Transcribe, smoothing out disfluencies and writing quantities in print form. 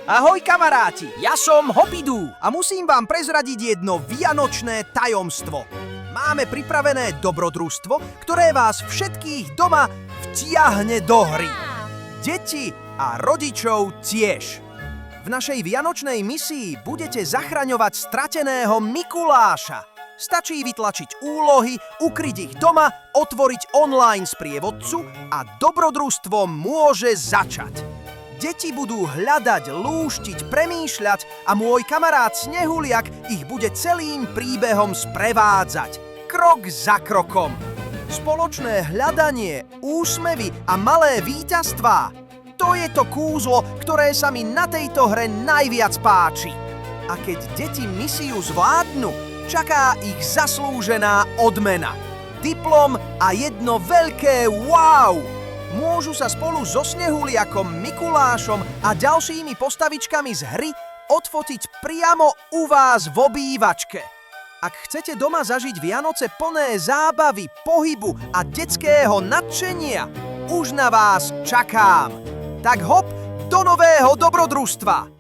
Ahoj kamaráti, ja som Hopidu a musím vám prezradiť jedno vianočné tajomstvo. Máme pripravené dobrodružstvo, ktoré vás všetkých doma vtiahne do hry. Deti a rodičov tiež. V našej vianočnej misii budete zachraňovať strateného Mikuláša. Stačí vytlačiť úlohy, ukryť ich doma, otvoriť online sprievodcu a dobrodružstvo môže začať. Deti budú hľadať, lúštiť, premýšľať a môj kamarát Snehuliak ich bude celým príbehom sprevádzať. Krok za krokom. Spoločné hľadanie, úsmevy a malé víťazstvá. To je to kúzlo, ktoré sa mi na tejto hre najviac páči. A keď deti misiu zvládnu, čaká ich zaslúžená odmena. Diplom a jedno veľké wow! Môžu sa spolu so Snehuliakom, Mikulášom a ďalšími postavičkami z hry odfotiť priamo u vás v obývačke. Ak chcete doma zažiť Vianoce plné zábavy, pohybu a detského nadšenia, už na vás čakám. Tak hop do nového dobrodružstva!